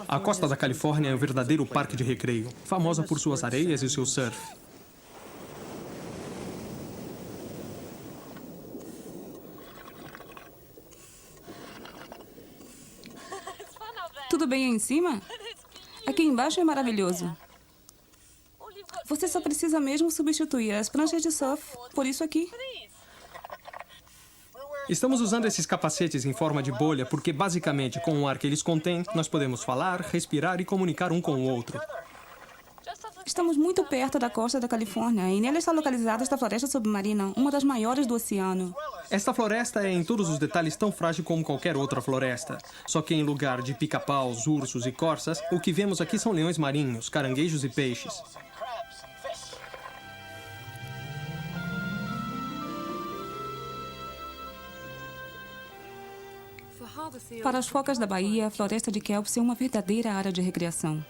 A costa da Califórnia é um verdadeiro parque de recreio, famosa por suas areias e seu surf. Tudo bem aí em cima? Aqui embaixo é maravilhoso. Você só precisa mesmo substituir as pranchas de surf por isso aqui. Estamos usando esses capacetes em forma de bolha porque, basicamente, com o ar que eles contêm, nós podemos falar, respirar e comunicar um com o outro. Estamos muito perto da costa da Califórnia e nela está localizada esta floresta submarina, uma das maiores do oceano. Esta floresta é, em todos os detalhes, tão frágil como qualquer outra floresta. Só que, em lugar de pica-paus, ursos e corças, o que vemos aqui são leões marinhos, caranguejos e peixes. Para as focas da Bahia, a floresta de Kelps é uma verdadeira área de recreação.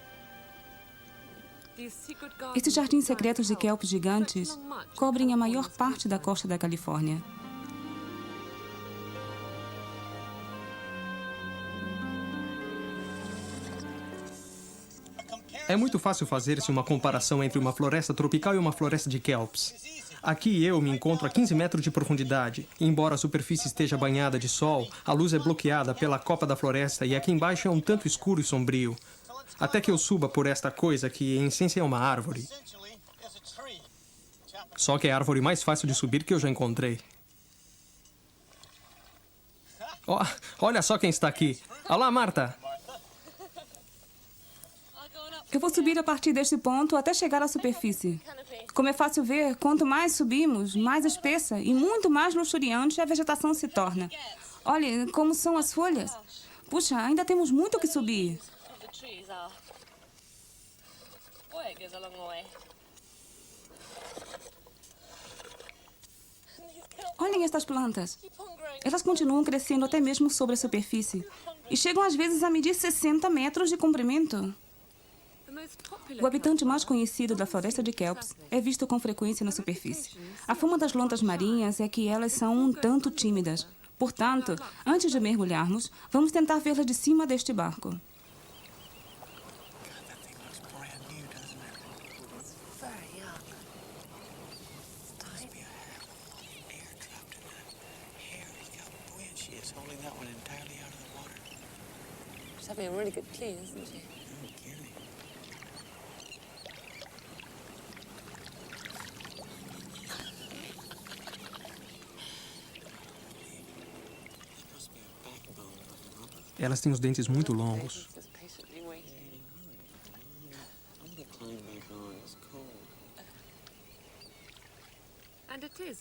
Esses jardins secretos de kelps gigantes cobrem a maior parte da costa da Califórnia. É muito fácil fazer-se uma comparação entre uma floresta tropical e uma floresta de kelps. Aqui eu me encontro a 15 metros de profundidade. Embora a superfície esteja banhada de sol, a luz é bloqueada pela copa da floresta e aqui embaixo é um tanto escuro e sombrio. Até que eu suba por esta coisa que, em essência, é uma árvore. Só que é a árvore mais fácil de subir que eu já encontrei. Oh, olha só quem está aqui. Olá, Marta. Eu vou subir a partir deste ponto até chegar à superfície. Como é fácil ver, quanto mais subimos, mais espessa e muito mais luxuriante a vegetação se torna. Olhe como são as folhas. Puxa, ainda temos muito que subir. Olhem estas plantas. Elas continuam crescendo até mesmo sobre a superfície e chegam às vezes a medir 60 metros de comprimento. O habitante mais conhecido da floresta de kelps é visto com frequência na superfície. A fama das lontas marinhas é que elas são um tanto tímidas. Portanto, antes de mergulharmos, vamos tentar vê-las de cima deste barco. She's having a really good clean, isn't she? Elas têm os dentes muito longos. Just patiently waiting.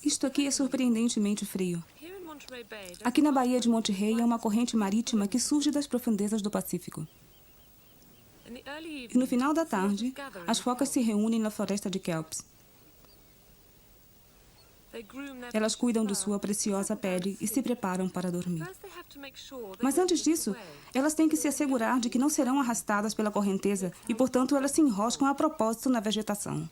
Isto aqui é surpreendentemente frio. Aqui na Baía de Monterey é uma corrente marítima que surge das profundezas do Pacífico. E no final da tarde, as focas se reúnem na floresta de kelps. Elas cuidam de sua preciosa pele e se preparam para dormir. Mas antes disso, elas têm que se assegurar de que não serão arrastadas pela correnteza e, portanto, elas se enroscam a propósito na vegetação.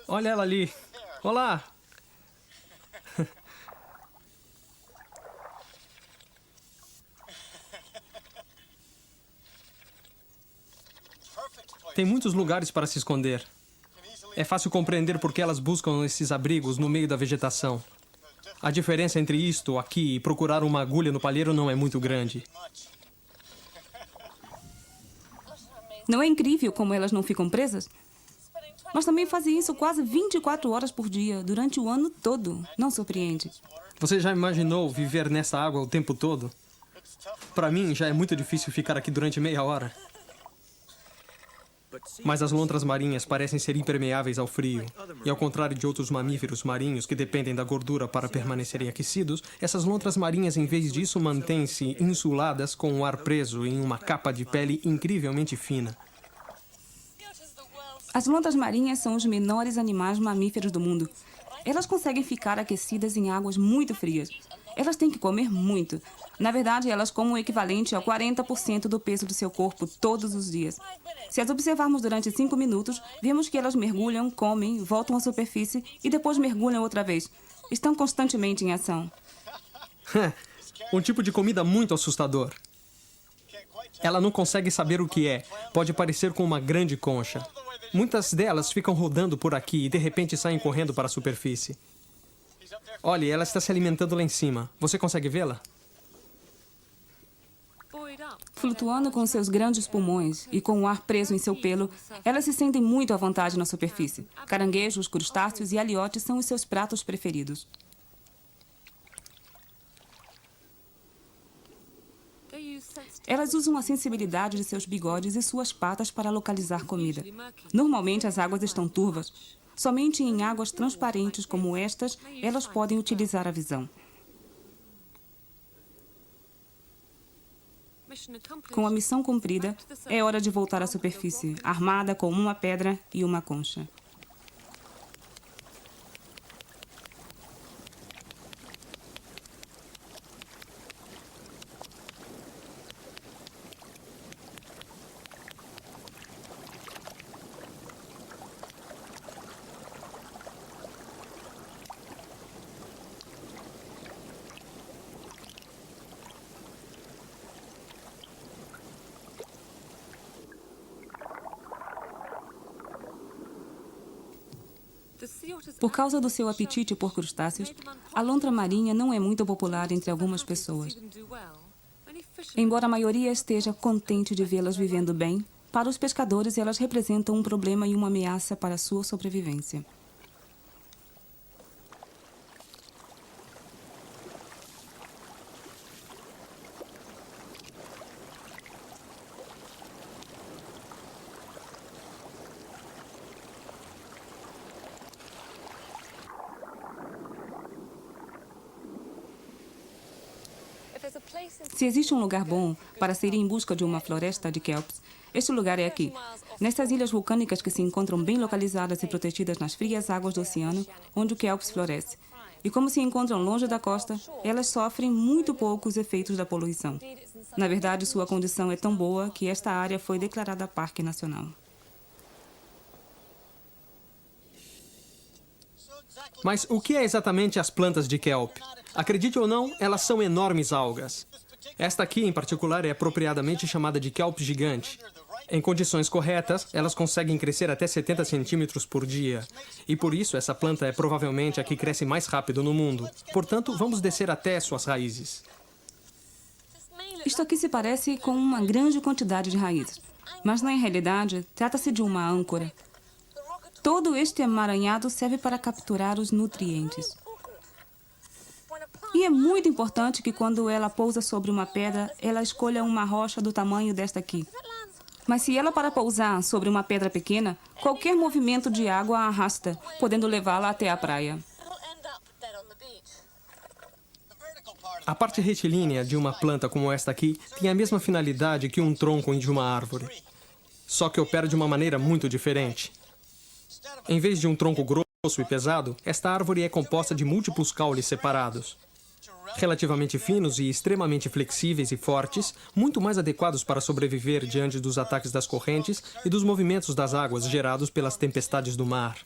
Olha ela ali. Olá. Tem muitos lugares para se esconder. É fácil compreender por que elas buscam esses abrigos no meio da vegetação. A diferença entre isto aqui e procurar uma agulha no palheiro não é muito grande. Não é incrível como elas não ficam presas? Mas também fazem isso quase 24 horas por dia, durante o ano todo. Não surpreende. Você já imaginou viver nessa água o tempo todo? Para mim, já é muito difícil ficar aqui durante meia hora. Mas as lontras marinhas parecem ser impermeáveis ao frio. E ao contrário de outros mamíferos marinhos que dependem da gordura para permanecerem aquecidos, essas lontras marinhas, em vez disso, mantêm-se insuladas com o ar preso em uma capa de pele incrivelmente fina. As lontras marinhas são os menores animais mamíferos do mundo. Elas conseguem ficar aquecidas em águas muito frias. Elas têm que comer muito. Na verdade, elas comem o equivalente a 40% do peso do seu corpo todos os dias. Se as observarmos durante 5 minutos, vemos que elas mergulham, comem, voltam à superfície e depois mergulham outra vez. Estão constantemente em ação. Um tipo de comida muito assustador. Ela não consegue saber o que é. Pode parecer com uma grande concha. Muitas delas ficam rodando por aqui e de repente saem correndo para a superfície. Olhe, ela está se alimentando lá em cima. Você consegue vê-la? Flutuando com seus grandes pulmões e com o ar preso em seu pelo, elas se sentem muito à vontade na superfície. Caranguejos, crustáceos e aliotes são os seus pratos preferidos. Elas usam a sensibilidade de seus bigodes e suas patas para localizar comida. Normalmente as águas estão turvas. Somente em águas transparentes como estas, elas podem utilizar a visão. Com a missão cumprida, é hora de voltar à superfície, armada com uma pedra e uma concha. Por causa do seu apetite por crustáceos, a lontra marinha não é muito popular entre algumas pessoas. Embora a maioria esteja contente de vê-las vivendo bem, para os pescadores elas representam um problema e uma ameaça para a sua sobrevivência. Se existe um lugar bom para se ir em busca de uma floresta de kelps, este lugar é aqui. Nestas ilhas vulcânicas que se encontram bem localizadas e protegidas nas frias águas do oceano, onde o kelps floresce. E como se encontram longe da costa, elas sofrem muito pouco os efeitos da poluição. Na verdade, sua condição é tão boa que esta área foi declarada Parque Nacional. Mas o que é exatamente as plantas de kelp? Acredite ou não, elas são enormes algas. Esta aqui, em particular, é apropriadamente chamada de kelp gigante. Em condições corretas, elas conseguem crescer até 70 centímetros por dia. E por isso, essa planta é provavelmente a que cresce mais rápido no mundo. Portanto, vamos descer até suas raízes. Isto aqui se parece com uma grande quantidade de raízes. Mas, na realidade, trata-se de uma âncora. Todo este emaranhado serve para capturar os nutrientes. E é muito importante que quando ela pousa sobre uma pedra, ela escolha uma rocha do tamanho desta aqui. Mas se ela para pousar sobre uma pedra pequena, qualquer movimento de água a arrasta, podendo levá-la até a praia. A parte retilínea de uma planta como esta aqui tem a mesma finalidade que um tronco de uma árvore. Só que opera de uma maneira muito diferente. Em vez de um tronco grosso e pesado, esta árvore é composta de múltiplos caules separados. Relativamente finos e extremamente flexíveis e fortes, muito mais adequados para sobreviver diante dos ataques das correntes e dos movimentos das águas gerados pelas tempestades do mar.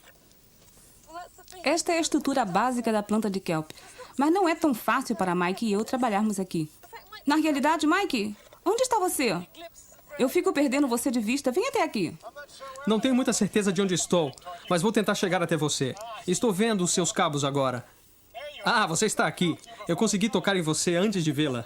Esta é a estrutura básica da planta de kelp. Mas não é tão fácil para Mike e eu trabalharmos aqui. Na realidade, Mike, onde está você? Eu fico perdendo você de vista. Vem até aqui. Não tenho muita certeza de onde estou, mas vou tentar chegar até você. Estou vendo os seus cabos agora. Ah, você está aqui. Eu consegui tocar em você antes de vê-la.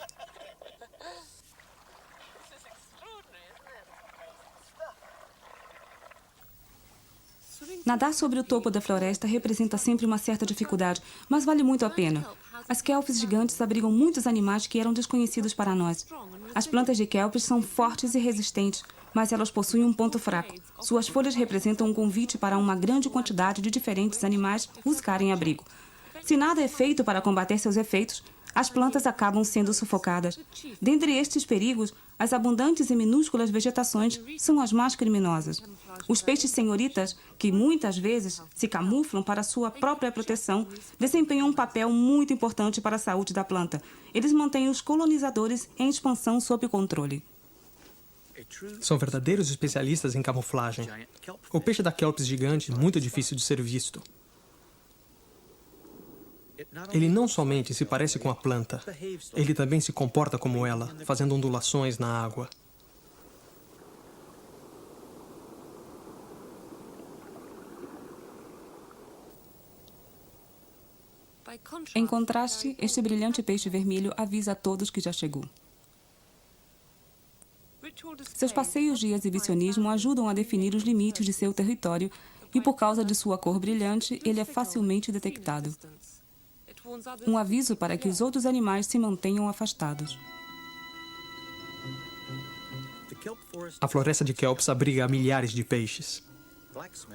Nadar sobre o topo da floresta representa sempre uma certa dificuldade, mas vale muito a pena. As kelps gigantes abrigam muitos animais que eram desconhecidos para nós. As plantas de kelps são fortes e resistentes, Mas elas possuem um ponto fraco. Suas folhas representam um convite para uma grande quantidade de diferentes animais buscarem abrigo. Se nada é feito para combater seus efeitos, as plantas acabam sendo sufocadas. Dentre estes perigos, as abundantes e minúsculas vegetações são as mais criminosas. Os peixes senhoritas, que muitas vezes se camuflam para sua própria proteção, desempenham um papel muito importante para a saúde da planta. Eles mantêm os colonizadores em expansão sob controle. São verdadeiros especialistas em camuflagem. O peixe da Kelpis gigante é muito difícil de ser visto. Ele não somente se parece com a planta, ele também se comporta como ela, fazendo ondulações na água. Em contraste, este brilhante peixe vermelho avisa a todos que já chegou. Seus passeios de exibicionismo ajudam a definir os limites de seu território e, por causa de sua cor brilhante, ele é facilmente detectado. Um aviso para que os outros animais se mantenham afastados. A floresta de Kelps abriga milhares de peixes.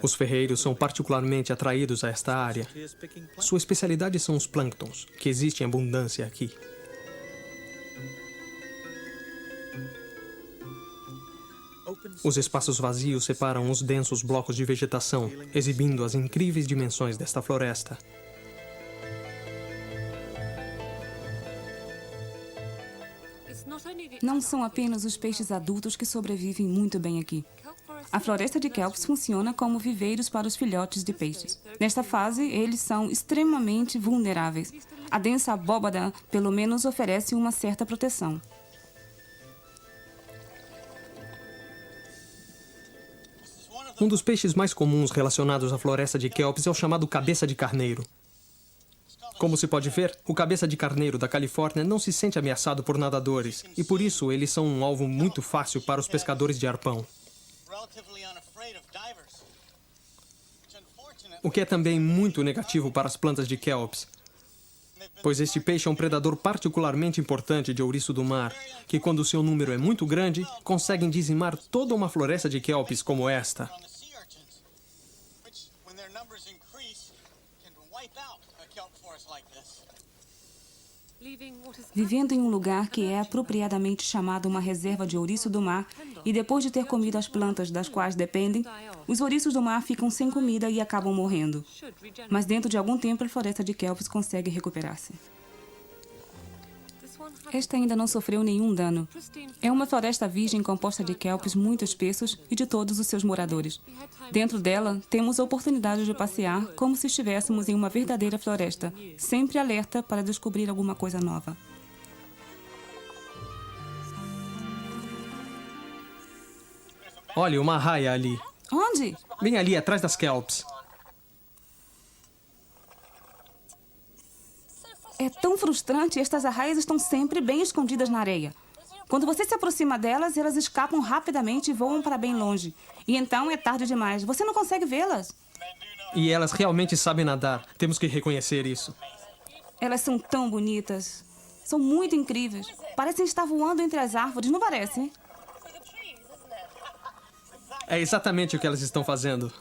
Os ferreiros são particularmente atraídos a esta área. Sua especialidade são os plânctons, que existem em abundância aqui. Os espaços vazios separam os densos blocos de vegetação, exibindo as incríveis dimensões desta floresta. Não são apenas os peixes adultos que sobrevivem muito bem aqui. A floresta de Kelps funciona como viveiros para os filhotes de peixes. Nesta fase, eles são extremamente vulneráveis. A densa abóbada, pelo menos, oferece uma certa proteção. Um dos peixes mais comuns relacionados à floresta de Kelps é o chamado cabeça de carneiro. Como se pode ver, o cabeça de carneiro da Califórnia não se sente ameaçado por nadadores, e por isso eles são um alvo muito fácil para os pescadores de arpão. O que é também muito negativo para as plantas de Kelps, pois este peixe é um predador particularmente importante de ouriço do mar, que quando seu número é muito grande, conseguem dizimar toda uma floresta de Kelps como esta. Vivendo em um lugar que é apropriadamente chamado uma reserva de ouriço do mar, e depois de ter comido as plantas das quais dependem, os ouriços do mar ficam sem comida e acabam morrendo. Mas dentro de algum tempo a floresta de Kelps consegue recuperar-se. Esta ainda não sofreu nenhum dano. É uma floresta virgem composta de kelpis muito espessos e de todos os seus moradores. Dentro dela, temos a oportunidade de passear como se estivéssemos em uma verdadeira floresta, sempre alerta para descobrir alguma coisa nova. Olha, uma arraia ali. Onde? Bem ali, atrás das Kelps. É tão frustrante, estas arraias estão sempre bem escondidas na areia. Quando você se aproxima delas, elas escapam rapidamente e voam para bem longe. E então é tarde demais. Você não consegue vê-las. E elas realmente sabem nadar. Temos que reconhecer isso. Elas são tão bonitas. São muito incríveis. Parecem estar voando entre as árvores, não parece? É exatamente o que elas estão fazendo.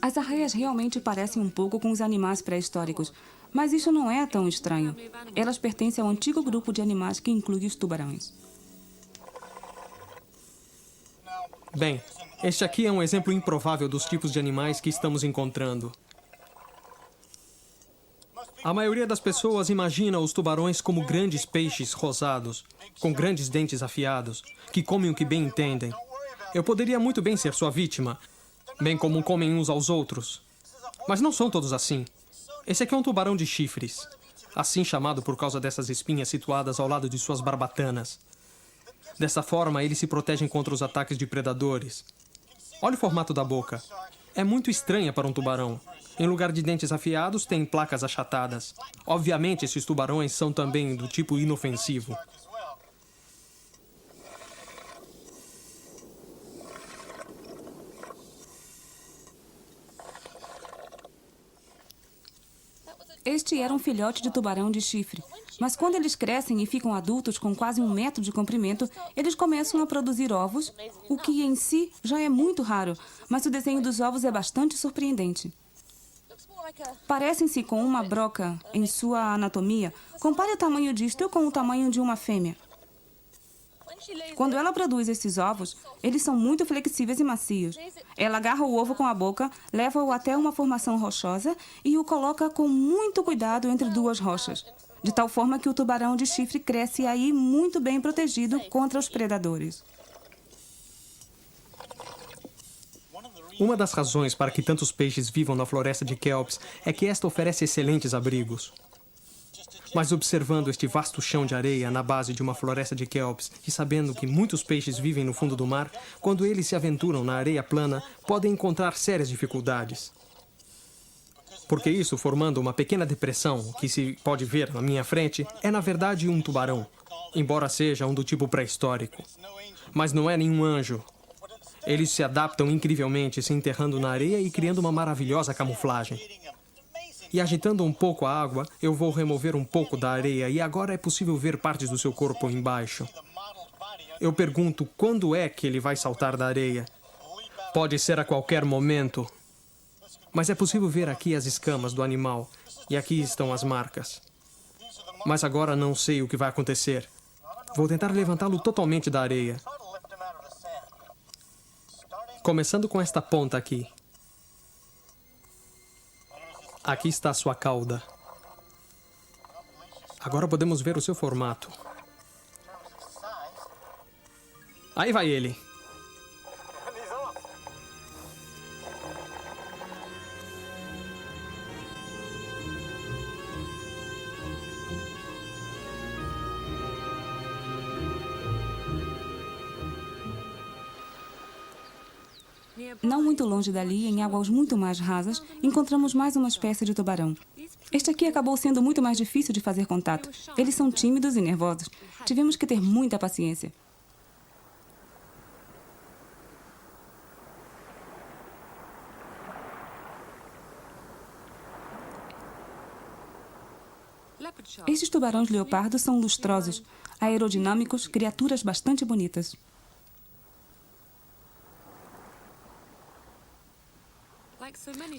As arraias realmente parecem um pouco com os animais pré-históricos, mas isso não é tão estranho. Elas pertencem ao antigo grupo de animais que inclui os tubarões. Bem, este aqui é um exemplo improvável dos tipos de animais que estamos encontrando. A maioria das pessoas imagina os tubarões como grandes peixes rosados, com grandes dentes afiados, que comem o que bem entendem. Eu poderia muito bem ser sua vítima, bem como comem uns aos outros. Mas não são todos assim. Esse aqui é um tubarão de chifres, assim chamado por causa dessas espinhas situadas ao lado de suas barbatanas. Dessa forma, eles se protegem contra os ataques de predadores. Olha o formato da boca. É muito estranha para um tubarão. Em lugar de dentes afiados, tem placas achatadas. Obviamente, esses tubarões são também do tipo inofensivo. Este era um filhote de tubarão de chifre. Mas quando eles crescem e ficam adultos com quase 1 metro de comprimento, eles começam a produzir ovos, o que em si já é muito raro, mas o desenho dos ovos é bastante surpreendente. Parecem-se com uma broca em sua anatomia. Compare o tamanho disto com o tamanho de uma fêmea. Quando ela produz esses ovos, eles são muito flexíveis e macios. Ela agarra o ovo com a boca, leva-o até uma formação rochosa e o coloca com muito cuidado entre 2 rochas, de tal forma que o tubarão de chifre cresce aí muito bem protegido contra os predadores. Uma das razões para que tantos peixes vivam na floresta de Kelps é que esta oferece excelentes abrigos. Mas observando este vasto chão de areia na base de uma floresta de Kelps e sabendo que muitos peixes vivem no fundo do mar, quando eles se aventuram na areia plana, podem encontrar sérias dificuldades. Porque isso, formando uma pequena depressão, que se pode ver na minha frente, é na verdade um tubarão, embora seja um do tipo pré-histórico. Mas não é nenhum anjo. Eles se adaptam incrivelmente, se enterrando na areia e criando uma maravilhosa camuflagem. E agitando um pouco a água, eu vou remover um pouco da areia e agora é possível ver partes do seu corpo embaixo. Eu pergunto quando é que ele vai saltar da areia. Pode ser a qualquer momento. Mas é possível ver aqui as escamas do animal. E aqui estão as marcas. Mas agora não sei o que vai acontecer. Vou tentar levantá-lo totalmente da areia. Começando com esta ponta aqui. Aqui está a sua cauda. Agora podemos ver o seu formato. Aí vai ele. Não muito longe dali, em águas muito mais rasas, encontramos mais uma espécie de tubarão. Este aqui acabou sendo muito mais difícil de fazer contato. Eles são tímidos e nervosos. Tivemos que ter muita paciência. Estes tubarões leopardo são lustrosos, aerodinâmicos, criaturas bastante bonitas.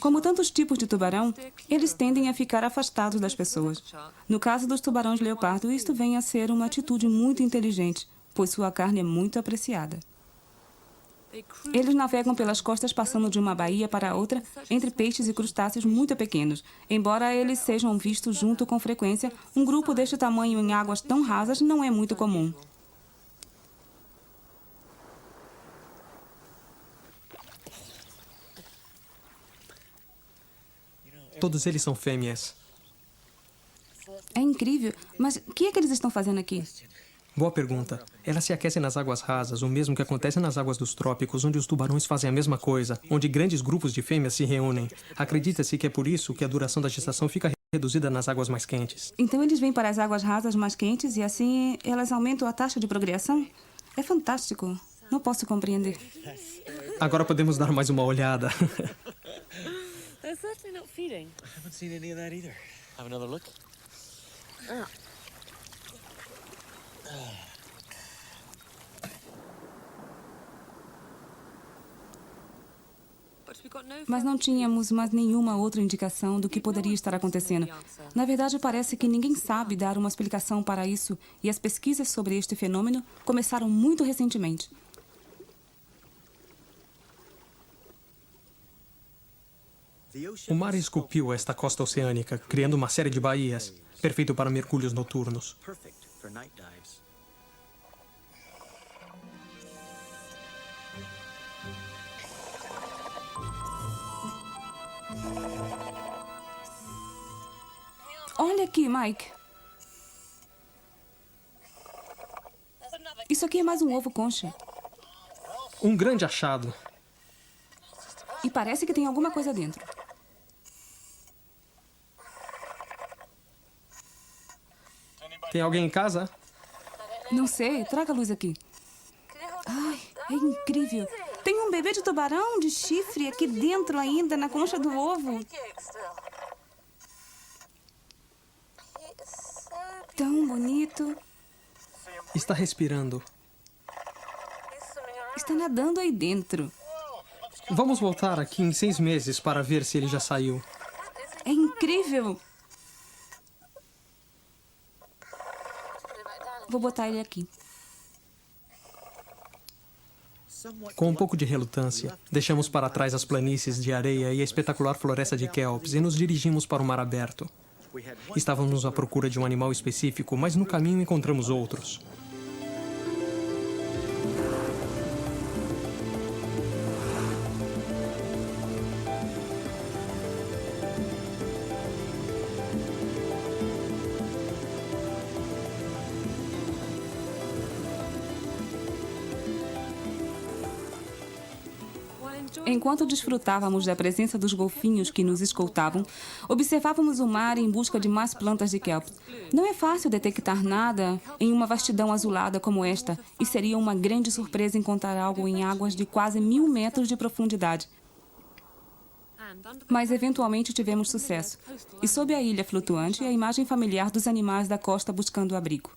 Como tantos tipos de tubarão, eles tendem a ficar afastados das pessoas. No caso dos tubarões leopardo, isto vem a ser uma atitude muito inteligente, pois sua carne é muito apreciada. Eles navegam pelas costas passando de uma baía para outra, entre peixes e crustáceos muito pequenos. Embora eles sejam vistos junto com frequência, um grupo deste tamanho em águas tão rasas não é muito comum. Todos eles são fêmeas. É incrível, mas o que é que eles estão fazendo aqui? Boa pergunta. Elas se aquecem nas águas rasas, o mesmo que acontece nas águas dos trópicos, onde os tubarões fazem a mesma coisa, onde grandes grupos de fêmeas se reúnem. Acredita-se que é por isso que a duração da gestação fica reduzida nas águas mais quentes. Então eles vêm para as águas rasas mais quentes e assim elas aumentam a taxa de procriação? É fantástico. Não posso compreender. Agora podemos dar mais uma olhada. They're certainly not feeding. I haven't seen any of that either. Have another look. Mas não tínhamos mais nenhuma outra indicação do que poderia estar acontecendo. Na verdade, parece que ninguém sabe dar uma explicação para isso e as pesquisas sobre este fenômeno começaram muito recentemente. O mar esculpiu esta costa oceânica, criando uma série de baías, perfeito para mergulhos noturnos. Perfect for night dives. aqui, Mike. Isso aqui é mais um ovo concha. Um grande achado. E parece que tem alguma coisa dentro. Tem alguém em casa? Não sei, traga a luz aqui. Ai, é incrível. Tem um bebê de tubarão de chifre aqui dentro ainda, na concha do ovo. Tão bonito. Está respirando. Está nadando aí dentro. Vamos voltar aqui em 6 meses para ver se ele já saiu. É incrível. Vou botar ele aqui. Com um pouco de relutância, deixamos para trás as planícies de areia e a espetacular floresta de kelps e nos dirigimos para o mar aberto. Estávamos à procura de um animal específico, mas no caminho encontramos outros. Enquanto desfrutávamos da presença dos golfinhos que nos escoltavam, observávamos o mar em busca de mais plantas de kelp. Não é fácil detectar nada em uma vastidão azulada como esta, e seria uma grande surpresa encontrar algo em águas de quase 1000 metros de profundidade. Mas eventualmente tivemos sucesso. E sob a ilha flutuante, a imagem familiar dos animais da costa buscando abrigo.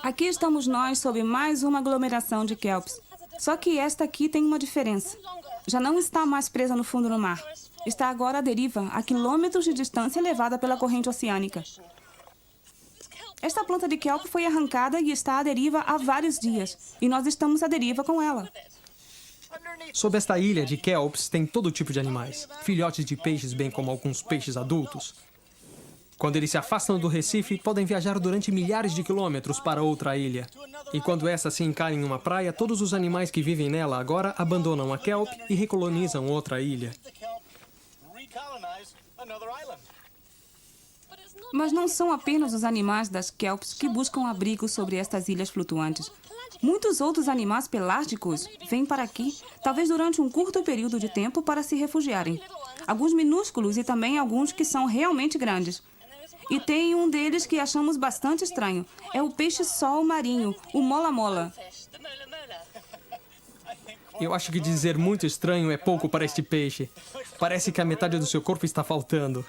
Aqui estamos nós sob mais uma aglomeração de kelps. Só que esta aqui tem uma diferença. Já não está mais presa no fundo do mar. Está agora à deriva, a quilômetros de distância levada pela corrente oceânica. Esta planta de kelp foi arrancada e está à deriva há vários dias. E nós estamos à deriva com ela. Sob esta ilha de kelps tem todo tipo de animais. Filhotes de peixes, bem como alguns peixes adultos. Quando eles se afastam do Recife, podem viajar durante milhares de quilômetros para outra ilha. E quando essa se encalha em uma praia, todos os animais que vivem nela agora abandonam a kelp e recolonizam outra ilha. Mas não são apenas os animais das kelps que buscam abrigo sobre estas ilhas flutuantes. Muitos outros animais pelágicos vêm para aqui, talvez durante um curto período de tempo, para se refugiarem. Alguns minúsculos e também alguns que são realmente grandes. E tem um deles que achamos bastante estranho. É o peixe-sol marinho, o mola-mola. Eu acho que dizer muito estranho é pouco para este peixe. Parece que a metade do seu corpo está faltando.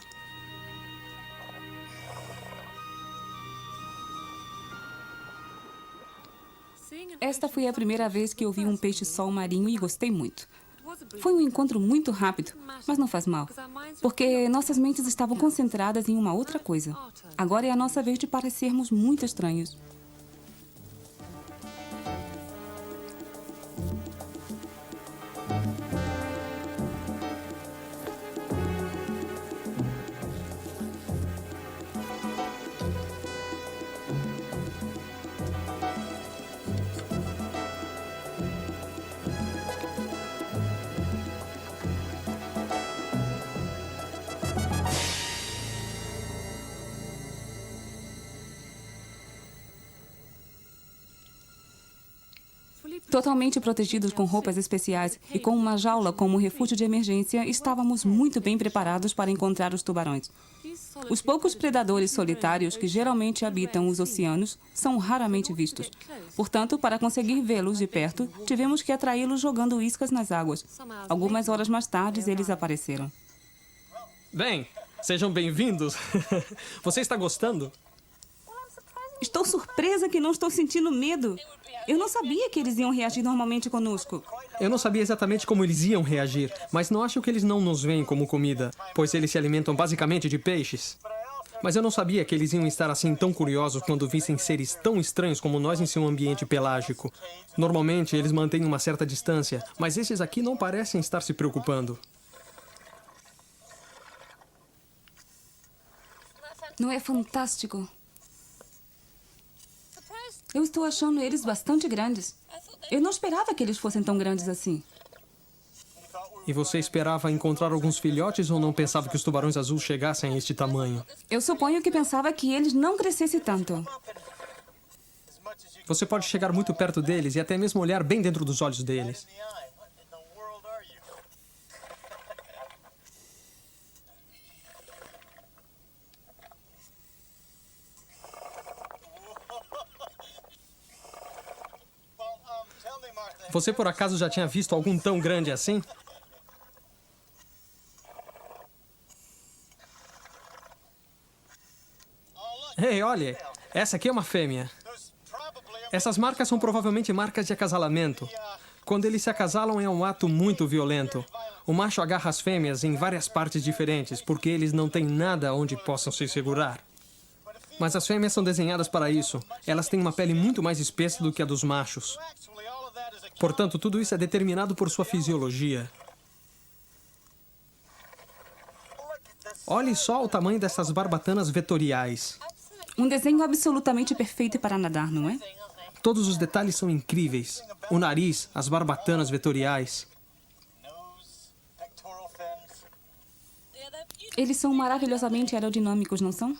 Esta foi a primeira vez que eu vi um peixe-sol marinho e gostei muito. Foi um encontro muito rápido, mas não faz mal, porque nossas mentes estavam concentradas em uma outra coisa. Agora é a nossa vez de parecermos muito estranhos. Totalmente protegidos com roupas especiais e com uma jaula como refúgio de emergência, estávamos muito bem preparados para encontrar os tubarões. Os poucos predadores solitários que geralmente habitam os oceanos são raramente vistos. Portanto, para conseguir vê-los de perto, tivemos que atraí-los jogando iscas nas águas. Algumas horas mais tarde, eles apareceram. Bem, sejam bem-vindos. Você está gostando? Estou surpresa que não estou sentindo medo. Eu não sabia que eles iam reagir normalmente conosco. Eu não sabia exatamente como eles iam reagir, mas não acho que eles não nos veem como comida, pois eles se alimentam basicamente de peixes. Mas eu não sabia que eles iam estar assim tão curiosos quando vissem seres tão estranhos como nós em seu ambiente pelágico. Normalmente, eles mantêm uma certa distância, mas esses aqui não parecem estar se preocupando. Não é fantástico? Eu estou achando eles bastante grandes. Eu não esperava que eles fossem tão grandes assim. E você esperava encontrar alguns filhotes ou não pensava que os tubarões azuis chegassem a este tamanho? Eu suponho que pensava que eles não crescessem tanto. Você pode chegar muito perto deles e até mesmo olhar bem dentro dos olhos deles. Você por acaso já tinha visto algum tão grande assim? Ei, olha, essa aqui é uma fêmea. Essas marcas são provavelmente marcas de acasalamento. Quando eles se acasalam é um ato muito violento. O macho agarra as fêmeas em várias partes diferentes porque eles não têm nada onde possam se segurar. Mas as fêmeas são desenhadas para isso. Elas têm uma pele muito mais espessa do que a dos machos. Portanto, tudo isso é determinado por sua fisiologia. Olhe só o tamanho dessas barbatanas vetoriais. Um desenho absolutamente perfeito para nadar, não é? Todos os detalhes são incríveis. O nariz, as barbatanas vetoriais. Eles são maravilhosamente aerodinâmicos, não são?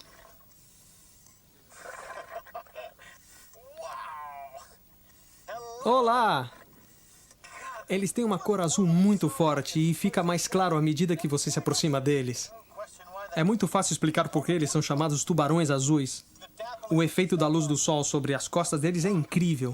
Olá! Eles têm uma cor azul muito forte e fica mais claro à medida que você se aproxima deles. É muito fácil explicar por que eles são chamados tubarões azuis. O efeito da luz do sol sobre as costas deles é incrível.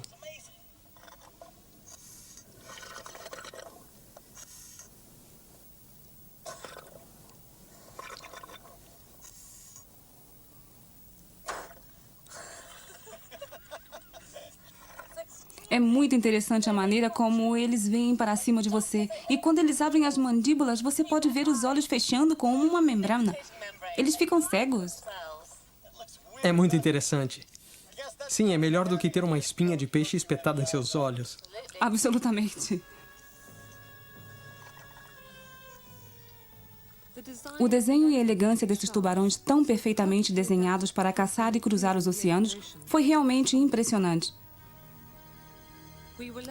É muito interessante a maneira como eles vêm para cima de você. E quando eles abrem as mandíbulas, você pode ver os olhos fechando como uma membrana. Eles ficam cegos. É muito interessante. Sim, é melhor do que ter uma espinha de peixe espetada em seus olhos. Absolutamente. O desenho e a elegância desses tubarões tão perfeitamente desenhados para caçar e cruzar os oceanos foi realmente impressionante.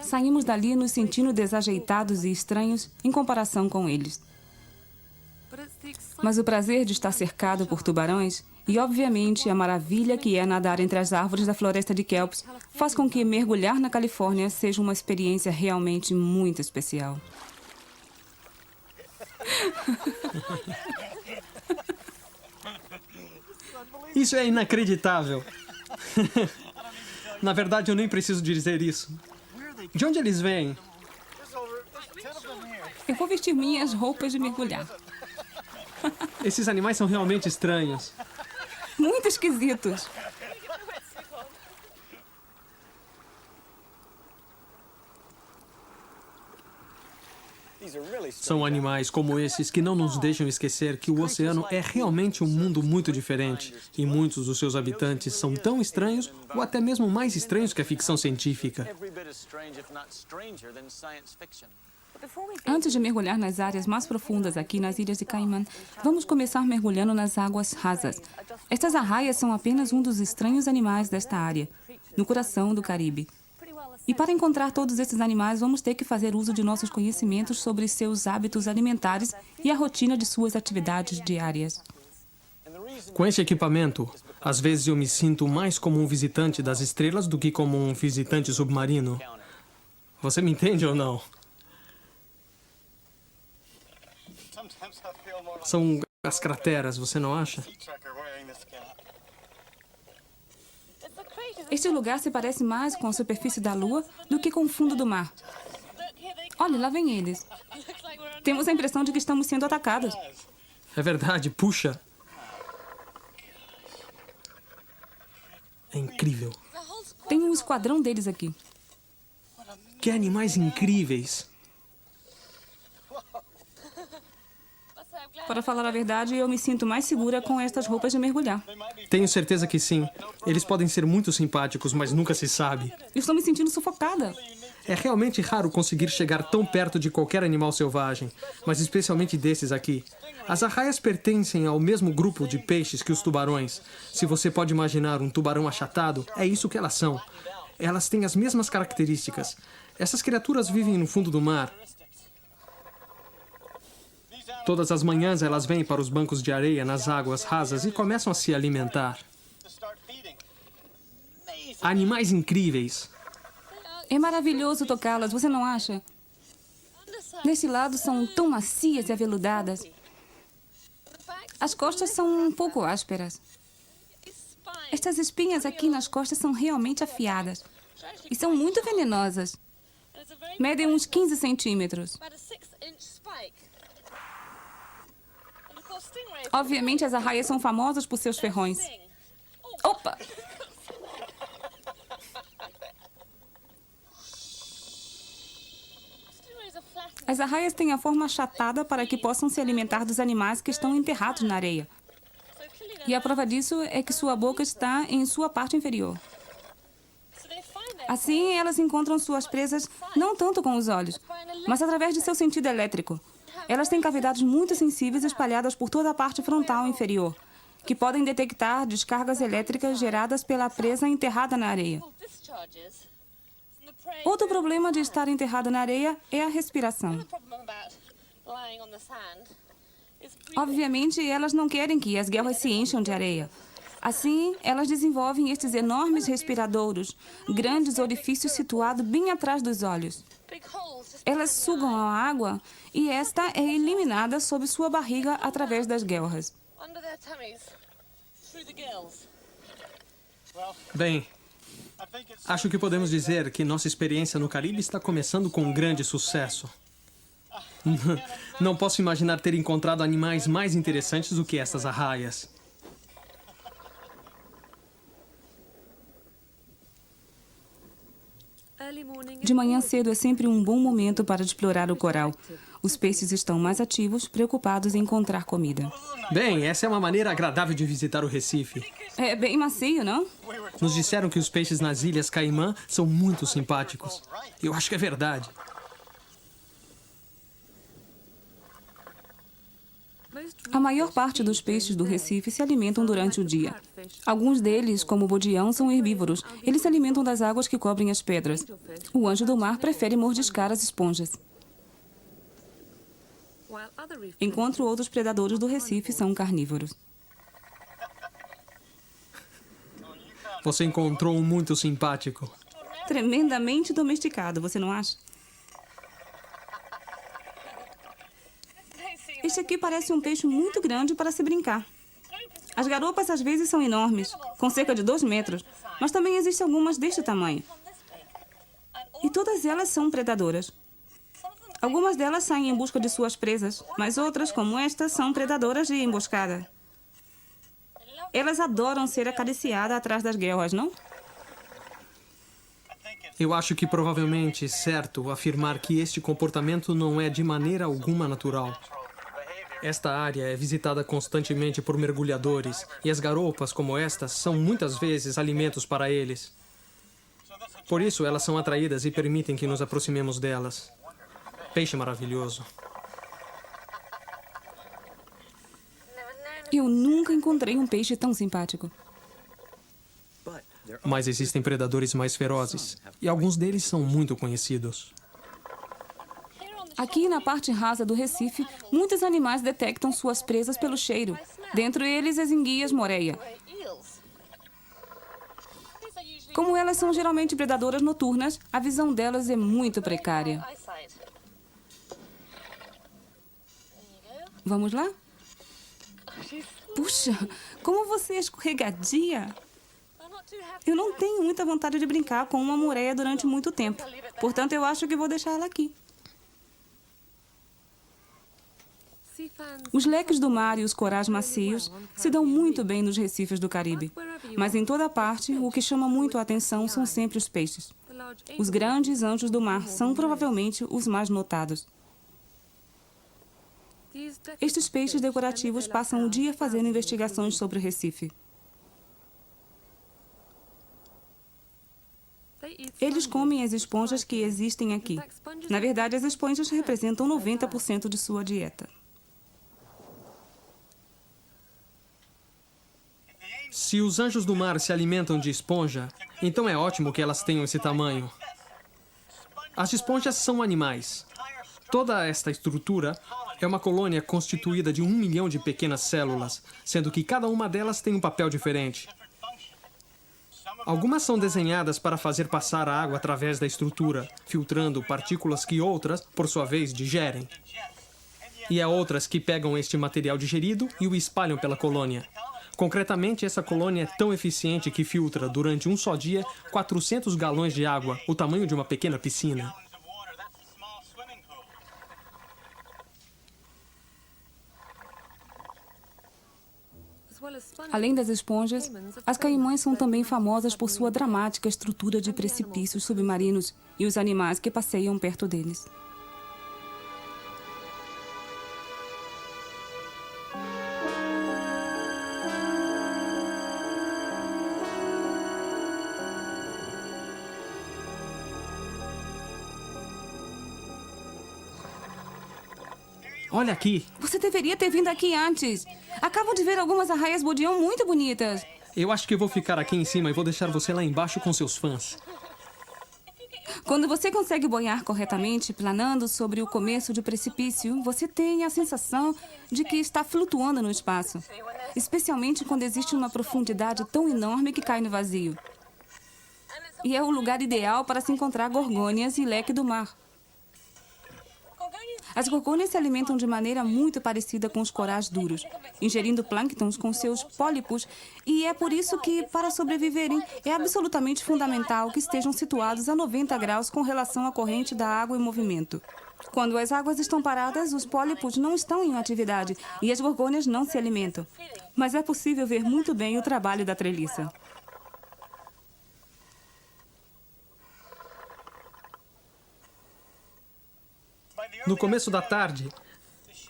Saímos dali nos sentindo desajeitados e estranhos em comparação com eles. Mas o prazer de estar cercado por tubarões e, obviamente, a maravilha que é nadar entre as árvores da floresta de Kelps faz com que mergulhar na Califórnia seja uma experiência realmente muito especial. Isso é inacreditável. Na verdade, eu nem preciso dizer isso. De onde eles vêm? Eu vou vestir minhas roupas de mergulhar. Esses animais são realmente estranhos. Muito esquisitos. São animais como esses que não nos deixam esquecer que o oceano é realmente um mundo muito diferente. E muitos dos seus habitantes são tão estranhos ou até mesmo mais estranhos que a ficção científica. Antes de mergulhar nas áreas mais profundas aqui nas Ilhas de Caimã, vamos começar mergulhando nas águas rasas. Estas arraias são apenas um dos estranhos animais desta área, no coração do Caribe. E para encontrar todos esses animais, vamos ter que fazer uso de nossos conhecimentos sobre seus hábitos alimentares e a rotina de suas atividades diárias. Com este equipamento, às vezes eu me sinto mais como um visitante das estrelas do que como um visitante submarino. Você me entende ou não? São as crateras, você não acha? Este lugar se parece mais com a superfície da Lua do que com o fundo do mar. Olha, lá vem eles. Temos a impressão de que estamos sendo atacados. É verdade, puxa. É incrível. Tem um esquadrão deles aqui. Que animais incríveis. Para falar a verdade, eu me sinto mais segura com estas roupas de mergulhar. Tenho certeza que sim. Eles podem ser muito simpáticos, mas nunca se sabe. Eu estou me sentindo sufocada. É realmente raro conseguir chegar tão perto de qualquer animal selvagem, mas especialmente desses aqui. As arraias pertencem ao mesmo grupo de peixes que os tubarões. Se você pode imaginar um tubarão achatado, é isso que elas são. Elas têm as mesmas características. Essas criaturas vivem no fundo do mar. Todas as manhãs elas vêm para os bancos de areia nas águas rasas e começam a se alimentar. Animais incríveis. É maravilhoso tocá-las, você não acha? Nesse lado são tão macias e aveludadas. As costas são um pouco ásperas. Estas espinhas aqui nas costas são realmente afiadas. E são muito venenosas. Medem uns 15 centímetros. Obviamente, as arraias são famosas por seus ferrões. Opa! As arraias têm a forma achatada para que possam se alimentar dos animais que estão enterrados na areia. E a prova disso é que sua boca está em sua parte inferior. Assim, elas encontram suas presas não tanto com os olhos, mas através de seu sentido elétrico. Elas têm cavidades muito sensíveis espalhadas por toda a parte frontal inferior, que podem detectar descargas elétricas geradas pela presa enterrada na areia. Outro problema de estar enterrada na areia é a respiração. Obviamente, elas não querem que as guelras se encham de areia. Assim, elas desenvolvem estes enormes respiradouros, grandes orifícios situados bem atrás dos olhos. Elas sugam a água e esta é eliminada sob sua barriga através das guelras. Bem, acho que podemos dizer que nossa experiência no Caribe está começando com um grande sucesso. Não posso imaginar ter encontrado animais mais interessantes do que essas arraias. De manhã cedo é sempre um bom momento para explorar o coral. Os peixes estão mais ativos, preocupados em encontrar comida. Bem, essa é uma maneira agradável de visitar o Recife. É bem macio, não? Nos disseram que os peixes nas Ilhas Caimã são muito simpáticos. Eu acho que é verdade. A maior parte dos peixes do Recife se alimentam durante o dia. Alguns deles, como o bodião, são herbívoros. Eles se alimentam das águas que cobrem as pedras. O anjo do mar prefere mordiscar as esponjas. Enquanto outros predadores do Recife são carnívoros. Você encontrou um muito simpático. Tremendamente domesticado, você não acha? Este aqui parece um peixe muito grande para se brincar. As garopas às vezes são enormes, com cerca de 2 metros, mas também existem algumas deste tamanho. E todas elas são predadoras. Algumas delas saem em busca de suas presas, mas outras, como esta, são predadoras de emboscada. Elas adoram ser acariciadas atrás das guelras, não? Eu acho que provavelmente é certo afirmar que este comportamento não é de maneira alguma natural. Esta área é visitada constantemente por mergulhadores e as garopas como estas são muitas vezes alimentos para eles. Por isso, elas são atraídas e permitem que nos aproximemos delas. Peixe maravilhoso. Eu nunca encontrei um peixe tão simpático. Mas existem predadores mais ferozes e alguns deles são muito conhecidos. Aqui na parte rasa do Recife, muitos animais detectam suas presas pelo cheiro. Dentre eles, as enguias moreia. Como elas são geralmente predadoras noturnas, a visão delas é muito precária. Vamos lá? Puxa, como você é escorregadia! Eu não tenho muita vontade de brincar com uma moreia durante muito tempo. Portanto, eu acho que vou deixar ela aqui. Os leques do mar e os corais macios se dão muito bem nos recifes do Caribe. Mas em toda parte, o que chama muito a atenção são sempre os peixes. Os grandes anjos do mar são provavelmente os mais notados. Estes peixes decorativos passam o dia fazendo investigações sobre o Recife. Eles comem as esponjas que existem aqui. Na verdade, as esponjas representam 90% de sua dieta. Se os anjos do mar se alimentam de esponja, então é ótimo que elas tenham esse tamanho. As esponjas são animais. Toda esta estrutura é uma colônia constituída de 1 milhão de pequenas células, sendo que cada uma delas tem um papel diferente. Algumas são desenhadas para fazer passar a água através da estrutura, filtrando partículas que outras, por sua vez, digerem. E há outras que pegam este material digerido e o espalham pela colônia. Concretamente, essa colônia é tão eficiente que filtra, durante um só dia, 400 galões de água, o tamanho de uma pequena piscina. Além das esponjas, as caimãs são também famosas por sua dramática estrutura de precipícios submarinos e os animais que passeiam perto deles. Olha aqui! Você deveria ter vindo aqui antes. Acabo de ver algumas arraias Bodion muito bonitas. Eu acho que vou ficar aqui em cima e vou deixar você lá embaixo com seus fãs. Quando você consegue boiar corretamente, planando sobre o começo de precipício, você tem a sensação de que está flutuando no espaço. Especialmente quando existe uma profundidade tão enorme que cai no vazio. E é o lugar ideal para se encontrar gorgônias e leque do mar. As gorgônias se alimentam de maneira muito parecida com os corais duros, ingerindo plânctons com seus pólipos, e é por isso que, para sobreviverem, é absolutamente fundamental que estejam situados a 90 graus com relação à corrente da água em movimento. Quando as águas estão paradas, os pólipos não estão em atividade e as gorgônias não se alimentam. Mas é possível ver muito bem o trabalho da treliça. No começo da tarde,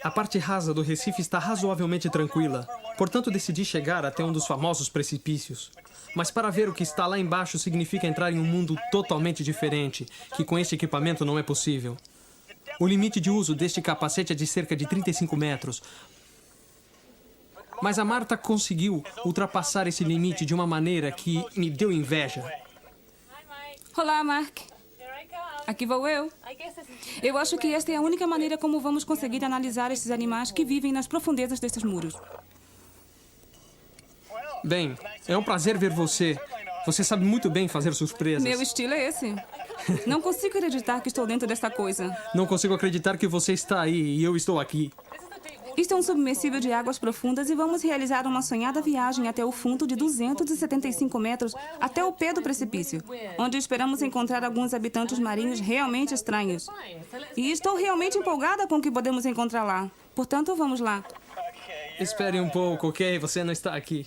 a parte rasa do Recife está razoavelmente tranquila. Portanto, decidi chegar até um dos famosos precipícios. Mas para ver o que está lá embaixo significa entrar em um mundo totalmente diferente, que com este equipamento não é possível. O limite de uso deste capacete é de cerca de 35 metros. Mas a Marta conseguiu ultrapassar esse limite de uma maneira que me deu inveja. Olá, Mark. Aqui vou eu. Eu acho que esta é a única maneira como vamos conseguir analisar esses animais que vivem nas profundezas destes muros. Bem, é um prazer ver você. Você sabe muito bem fazer surpresas. Meu estilo é esse. Não consigo acreditar que estou dentro desta coisa. Não consigo acreditar que você está aí e eu estou aqui. Isto é um submersível de águas profundas e vamos realizar uma sonhada viagem até o fundo de 275 metros até o pé do precipício, onde esperamos encontrar alguns habitantes marinhos realmente estranhos. E estou realmente empolgada com o que podemos encontrar lá. Portanto, vamos lá. Espere um pouco, ok? Você não está aqui.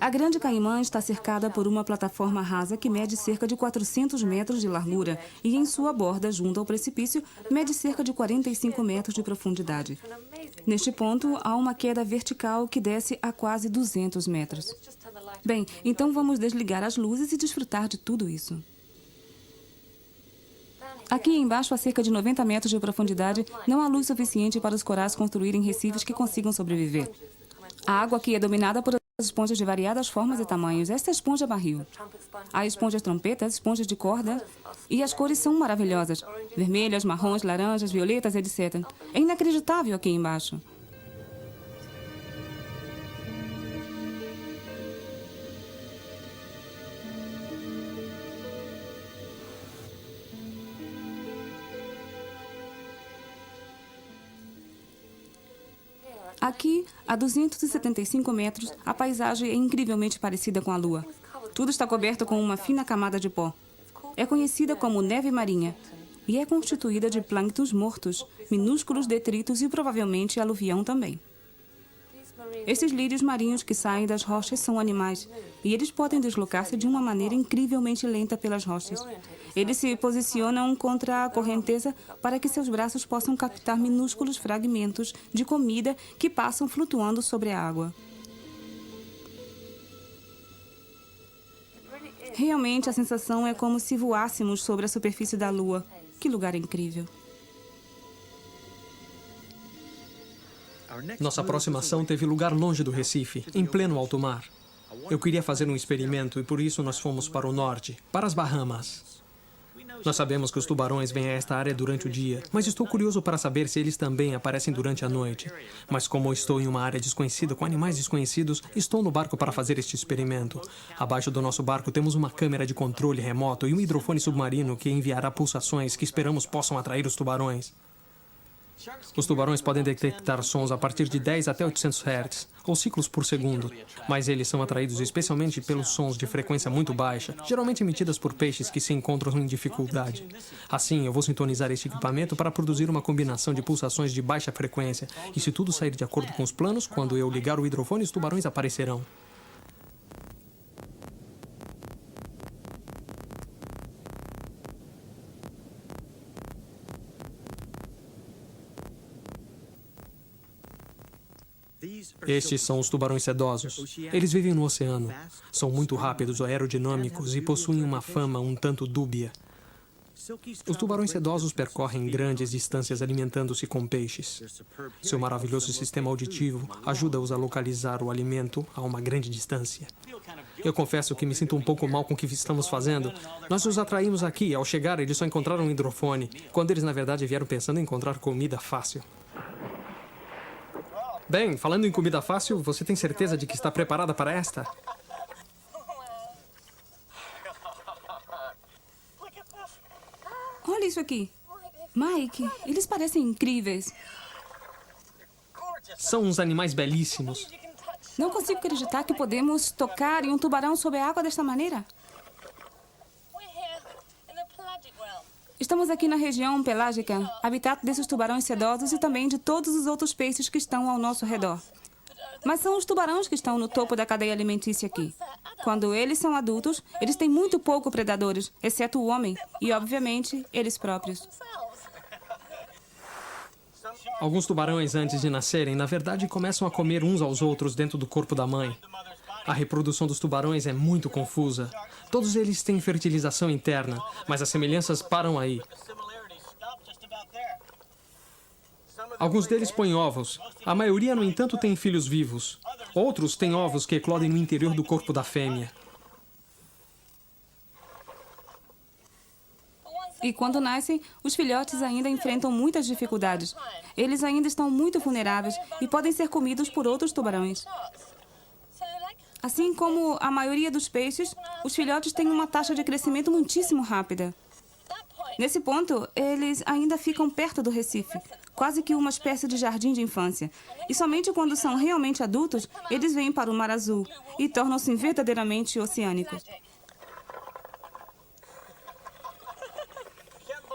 A Grande Caimã está cercada por uma plataforma rasa que mede cerca de 400 metros de largura e em sua borda, junto ao precipício, mede cerca de 45 metros de profundidade. Neste ponto, há uma queda vertical que desce a quase 200 metros. Bem, então vamos desligar as luzes e desfrutar de tudo isso. Aqui embaixo, a cerca de 90 metros de profundidade, não há luz suficiente para os corais construírem recifes que consigam sobreviver. A água aqui é dominada por esponjas de variadas formas e tamanhos. Esta é a esponja barril. Há esponjas trompetas, esponjas de corda, e as cores são maravilhosas. Vermelhas, marrons, laranjas, violetas, etc. É inacreditável aqui embaixo. Aqui, a 275 metros, a paisagem é incrivelmente parecida com a Lua. Tudo está coberto com uma fina camada de pó. É conhecida como neve marinha e é constituída de plânctons mortos, minúsculos detritos e provavelmente aluvião também. Esses lírios marinhos que saem das rochas são animais, e eles podem deslocar-se de uma maneira incrivelmente lenta pelas rochas. Eles se posicionam contra a correnteza para que seus braços possam captar minúsculos fragmentos de comida que passam flutuando sobre a água. Realmente, a sensação é como se voássemos sobre a superfície da Lua. Que lugar incrível! Nossa próxima ação teve lugar longe do Recife, em pleno alto mar. Eu queria fazer um experimento e por isso nós fomos para o norte, para as Bahamas. Nós sabemos que os tubarões vêm a esta área durante o dia, mas estou curioso para saber se eles também aparecem durante a noite. Mas como estou em uma área desconhecida com animais desconhecidos, estou no barco para fazer este experimento. Abaixo do nosso barco temos uma câmera de controle remoto e um hidrofone submarino que enviará pulsações que esperamos possam atrair os tubarões. Os tubarões podem detectar sons a partir de 10 até 800 Hz, ou ciclos por segundo, mas eles são atraídos especialmente pelos sons de frequência muito baixa, geralmente emitidas por peixes que se encontram em dificuldade. Assim, eu vou sintonizar este equipamento para produzir uma combinação de pulsações de baixa frequência, e se tudo sair de acordo com os planos, quando eu ligar o hidrofone, os tubarões aparecerão. Estes são os tubarões sedosos. Eles vivem no oceano. São muito rápidos, aerodinâmicos e possuem uma fama um tanto dúbia. Os tubarões sedosos percorrem grandes distâncias alimentando-se com peixes. Seu maravilhoso sistema auditivo ajuda-os a localizar o alimento a uma grande distância. Eu confesso que me sinto um pouco mal com o que estamos fazendo. Nós os atraímos aqui e ao chegar eles só encontraram um hidrofone, quando eles na verdade vieram pensando em encontrar comida fácil. Bem, falando em comida fácil, você tem certeza de que está preparada para esta? Olha isso aqui. Mike, eles parecem incríveis. São uns animais belíssimos. Não consigo acreditar que podemos tocar em um tubarão sob a água desta maneira. Estamos aqui na região pelágica, habitat desses tubarões sedosos e também de todos os outros peixes que estão ao nosso redor. Mas são os tubarões que estão no topo da cadeia alimentícia aqui. Quando eles são adultos, eles têm muito pouco predadores, exceto o homem e, obviamente, eles próprios. Alguns tubarões, antes de nascerem, na verdade, começam a comer uns aos outros dentro do corpo da mãe. A reprodução dos tubarões é muito confusa. Todos eles têm fertilização interna, mas as semelhanças param aí. Alguns deles põem ovos. A maioria, no entanto, tem filhos vivos. Outros têm ovos que eclodem no interior do corpo da fêmea. E quando nascem, os filhotes ainda enfrentam muitas dificuldades. Eles ainda estão muito vulneráveis e podem ser comidos por outros tubarões. Assim como a maioria dos peixes, os filhotes têm uma taxa de crescimento muitíssimo rápida. Nesse ponto, eles ainda ficam perto do Recife, quase que uma espécie de jardim de infância. E somente quando são realmente adultos, eles vêm para o Mar Azul e tornam-se verdadeiramente oceânicos.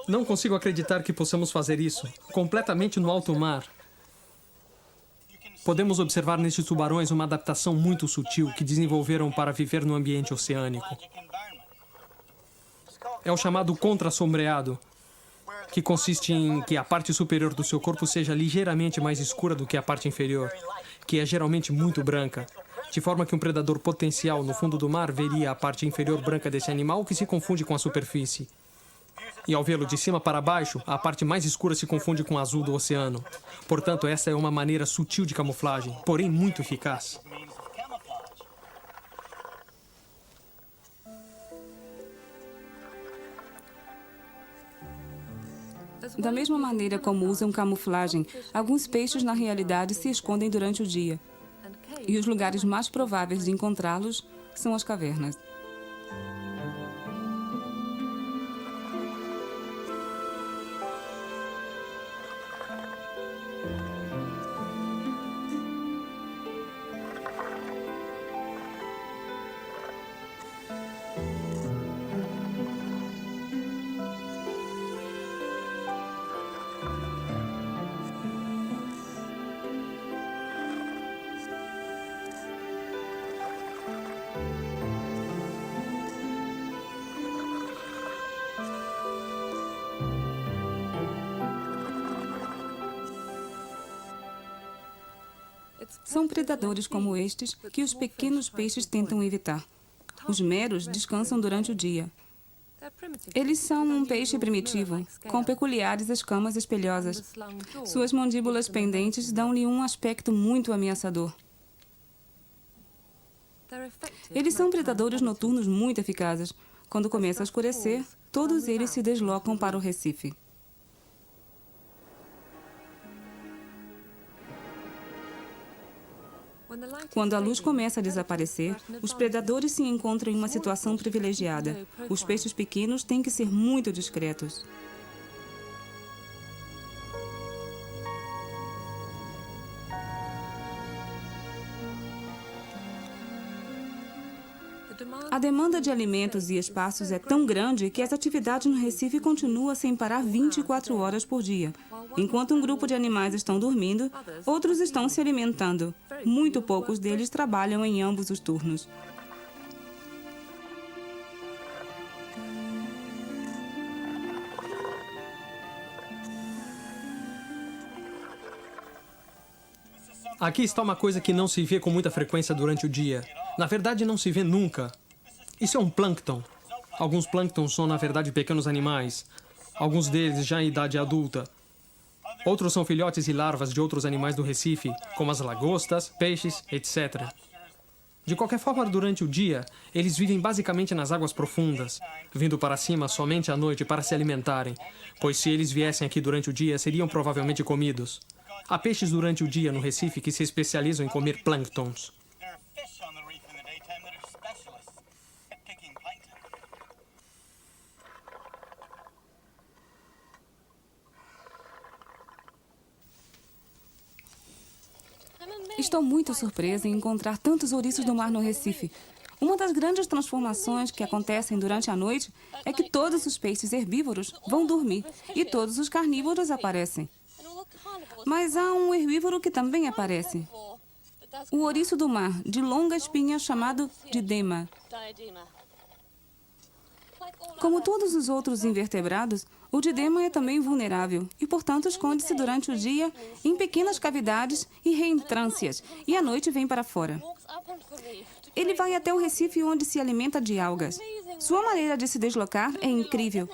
Não consigo acreditar que possamos fazer isso, completamente no alto mar. Podemos observar nestes tubarões uma adaptação muito sutil que desenvolveram para viver no ambiente oceânico. É o chamado contrasombreado, que consiste em que a parte superior do seu corpo seja ligeiramente mais escura do que a parte inferior, que é geralmente muito branca, de forma que um predador potencial no fundo do mar veria a parte inferior branca desse animal que se confunde com a superfície. E ao vê-lo de cima para baixo, a parte mais escura se confunde com o azul do oceano. Portanto, essa é uma maneira sutil de camuflagem, porém muito eficaz. Da mesma maneira como usam camuflagem, alguns peixes na realidade se escondem durante o dia. E os lugares mais prováveis de encontrá-los são as cavernas. São predadores como estes que os pequenos peixes tentam evitar. Os meros descansam durante o dia. Eles são um peixe primitivo, com peculiares escamas espelhosas. Suas mandíbulas pendentes dão-lhe um aspecto muito ameaçador. Eles são predadores noturnos muito eficazes. Quando começa a escurecer, todos eles se deslocam para o Recife. Quando a luz começa a desaparecer, os predadores se encontram em uma situação privilegiada. Os peixes pequenos têm que ser muito discretos. A demanda de alimentos e espaços é tão grande que as atividades no Recife continuam sem parar 24 horas por dia. Enquanto um grupo de animais estão dormindo, outros estão se alimentando. Muito poucos deles trabalham em ambos os turnos. Aqui está uma coisa que não se vê com muita frequência durante o dia. Na verdade, não se vê nunca. Isso é um plâncton. Alguns plânctons são, na verdade, pequenos animais. Alguns deles já em idade adulta. Outros são filhotes e larvas de outros animais do Recife, como as lagostas, peixes, etc. De qualquer forma, durante o dia, eles vivem basicamente nas águas profundas, vindo para cima somente à noite para se alimentarem, pois se eles viessem aqui durante o dia, seriam provavelmente comidos. Há peixes durante o dia no Recife que se especializam em comer plânctons. Estou muito surpresa em encontrar tantos ouriços do mar no Recife. Uma das grandes transformações que acontecem durante a noite é que todos os peixes herbívoros vão dormir e todos os carnívoros aparecem. Mas há um herbívoro que também aparece. O ouriço do mar, de longa espinha, chamado didema. Como todos os outros invertebrados, o didema é também vulnerável e, portanto, esconde-se durante o dia em pequenas cavidades e reentrâncias, e à noite vem para fora. Ele vai até o Recife, onde se alimenta de algas. Sua maneira de se deslocar é incrível.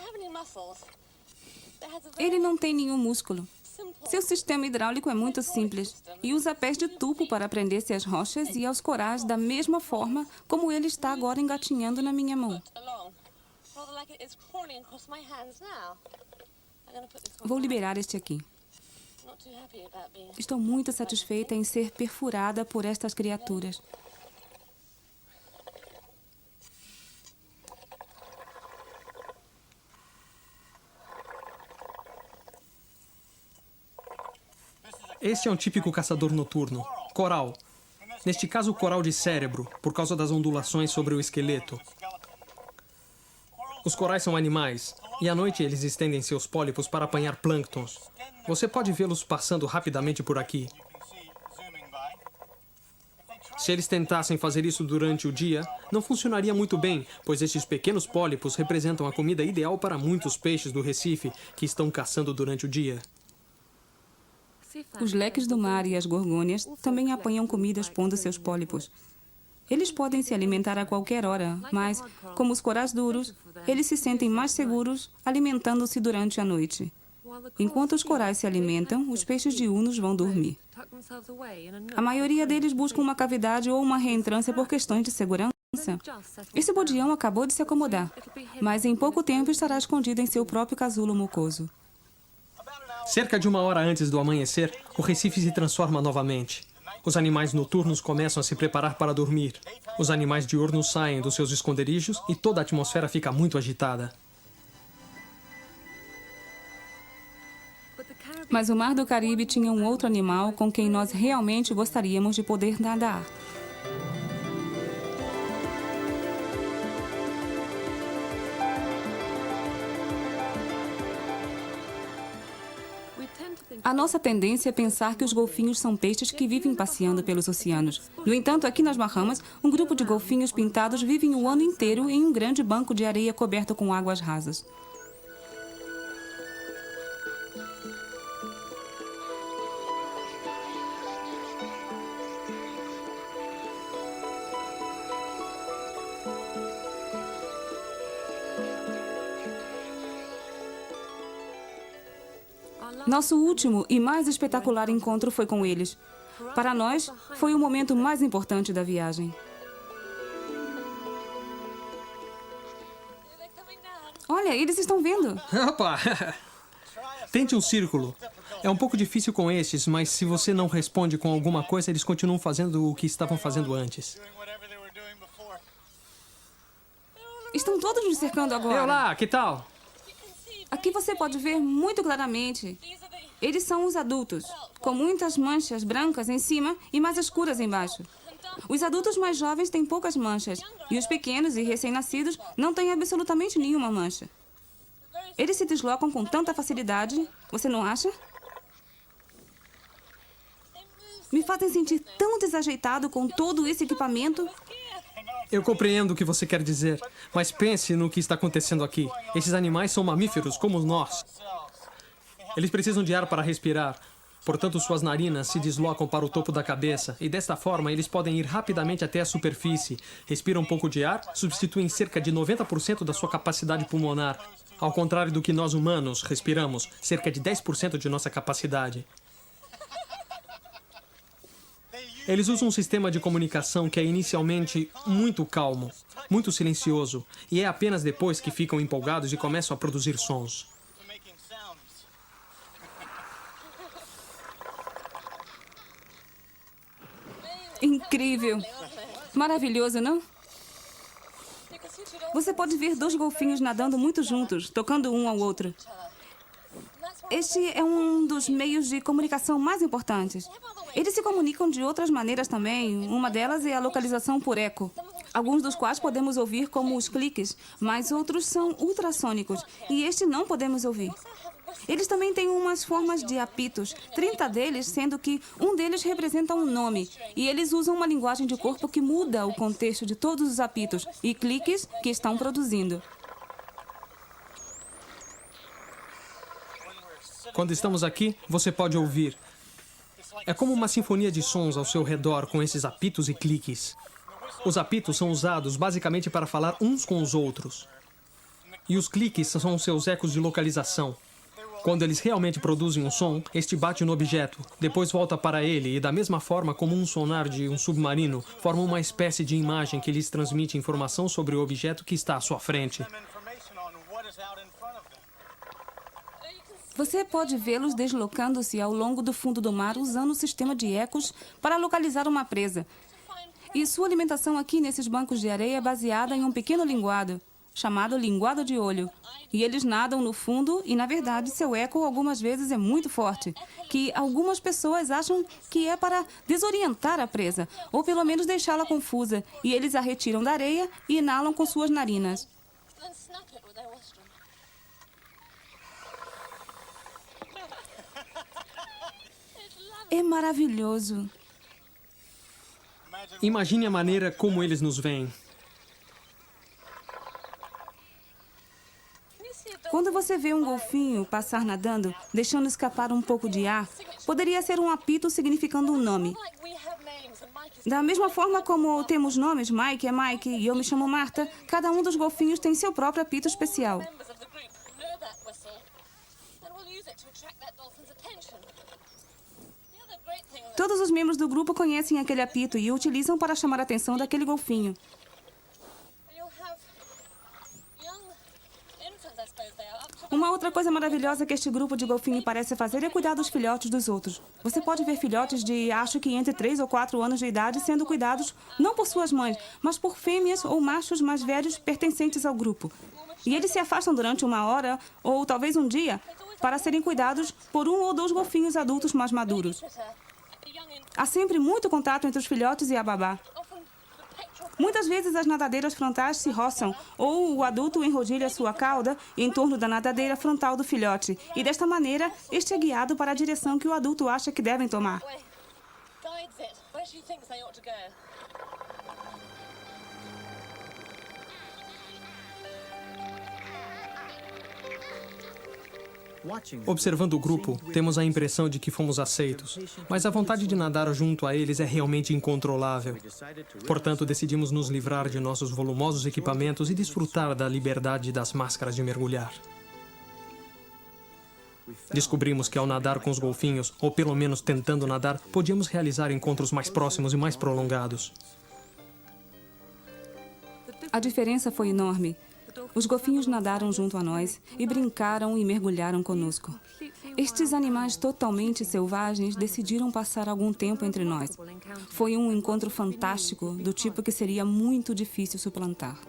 Ele não tem nenhum músculo. Seu sistema hidráulico é muito simples e usa pés de tubo para prender-se às rochas e aos corais da mesma forma como ele está agora engatinhando na minha mão. Vou liberar este aqui. Estou muito satisfeita em ser perfurada por estas criaturas. Este é um típico caçador noturno, coral. Neste caso, coral de cérebro, por causa das ondulações sobre o esqueleto. Os corais são animais, e à noite eles estendem seus pólipos para apanhar plânctons. Você pode vê-los passando rapidamente por aqui. Se eles tentassem fazer isso durante o dia, não funcionaria muito bem, pois estes pequenos pólipos representam a comida ideal para muitos peixes do Recife que estão caçando durante o dia. Os leques do mar e as gorgônias também apanham comida expondo seus pólipos. Eles podem se alimentar a qualquer hora, mas, como os corais duros, eles se sentem mais seguros alimentando-se durante a noite. Enquanto os corais se alimentam, os peixes diurnos vão dormir. A maioria deles busca uma cavidade ou uma reentrância por questões de segurança. Esse bodião acabou de se acomodar, mas em pouco tempo estará escondido em seu próprio casulo mucoso. Cerca de 1 hora antes do amanhecer, o Recife se transforma novamente. Os animais noturnos começam a se preparar para dormir. Os animais diurnos saem dos seus esconderijos e toda a atmosfera fica muito agitada. Mas o Mar do Caribe tinha um outro animal com quem nós realmente gostaríamos de poder nadar. A nossa tendência é pensar que os golfinhos são peixes que vivem passeando pelos oceanos. No entanto, aqui nas Bahamas, um grupo de golfinhos pintados vivem o ano inteiro em um grande banco de areia coberto com águas rasas. Nosso último e mais espetacular encontro foi com eles. Para nós, foi o momento mais importante da viagem. Olha, eles estão vindo. Opa! Tente um círculo. É um pouco difícil com estes, mas se você não responde com alguma coisa, eles continuam fazendo o que estavam fazendo antes. Estão todos nos cercando agora. Olá, que tal? Aqui você pode ver muito claramente. Eles são os adultos, com muitas manchas brancas em cima e mais escuras embaixo. Os adultos mais jovens têm poucas manchas e os pequenos e recém-nascidos não têm absolutamente nenhuma mancha. Eles se deslocam com tanta facilidade, você não acha? Me fazem sentir tão desajeitado com todo esse equipamento. Eu compreendo o que você quer dizer, mas pense no que está acontecendo aqui. Esses animais são mamíferos como nós. Eles precisam de ar para respirar. Portanto, suas narinas se deslocam para o topo da cabeça e, desta forma, eles podem ir rapidamente até a superfície. Respiram um pouco de ar, substituem cerca de 90% da sua capacidade pulmonar. Ao contrário do que nós humanos respiramos, cerca de 10% de nossa capacidade. Eles usam um sistema de comunicação que é inicialmente muito calmo, muito silencioso, e é apenas depois que ficam empolgados e começam a produzir sons. Incrível! Maravilhoso, não? Você pode ver dois golfinhos nadando muito juntos, tocando um ao outro. Este é um dos meios de comunicação mais importantes. Eles se comunicam de outras maneiras também. Uma delas é a localização por eco. Alguns dos quais podemos ouvir como os cliques, mas outros são ultrassônicos e este não podemos ouvir. Eles também têm umas formas de apitos, 30 deles, sendo que um deles representa um nome. E eles usam uma linguagem de corpo que muda o contexto de todos os apitos e cliques que estão produzindo. Quando estamos aqui, você pode ouvir. É como uma sinfonia de sons ao seu redor com esses apitos e cliques. Os apitos são usados basicamente para falar uns com os outros. E os cliques são seus ecos de localização. Quando eles realmente produzem um som, este bate no objeto, depois volta para ele e, da mesma forma como um sonar de um submarino, forma uma espécie de imagem que lhes transmite informação sobre o objeto que está à sua frente. Você pode vê-los deslocando-se ao longo do fundo do mar usando o sistema de ecos para localizar uma presa. E sua alimentação aqui nesses bancos de areia é baseada em um pequeno linguado, chamado linguado de olho. E eles nadam no fundo e, na verdade, seu eco algumas vezes é muito forte, que algumas pessoas acham que é para desorientar a presa, ou pelo menos deixá-la confusa, e eles a retiram da areia e inalam com suas narinas. É maravilhoso. Imagine a maneira como eles nos veem. Quando você vê um golfinho passar nadando, deixando escapar um pouco de ar, poderia ser um apito significando um nome. Da mesma forma como temos nomes, Mike é Mike e eu me chamo Marta, cada um dos golfinhos tem seu próprio apito especial. Todos os membros do grupo conhecem aquele apito e o utilizam para chamar a atenção daquele golfinho. Uma outra coisa maravilhosa que este grupo de golfinho parece fazer é cuidar dos filhotes dos outros. Você pode ver filhotes de, acho que entre 3 ou 4 anos de idade sendo cuidados não por suas mães, mas por fêmeas ou machos mais velhos pertencentes ao grupo. E eles se afastam durante uma hora ou talvez um dia para serem cuidados por um ou dois golfinhos adultos mais maduros. Há sempre muito contato entre os filhotes e a babá. Muitas vezes as nadadeiras frontais se roçam ou o adulto enrodilha sua cauda em torno da nadadeira frontal do filhote. E desta maneira, este é guiado para a direção que o adulto acha que devem tomar. Observando o grupo, temos a impressão de que fomos aceitos, mas a vontade de nadar junto a eles é realmente incontrolável. Portanto, decidimos nos livrar de nossos volumosos equipamentos e desfrutar da liberdade das máscaras de mergulhar. Descobrimos que ao nadar com os golfinhos, ou pelo menos tentando nadar, podíamos realizar encontros mais próximos e mais prolongados. A diferença foi enorme. Os golfinhos nadaram junto a nós e brincaram e mergulharam conosco. Estes animais totalmente selvagens decidiram passar algum tempo entre nós. Foi um encontro fantástico, do tipo que seria muito difícil suplantar.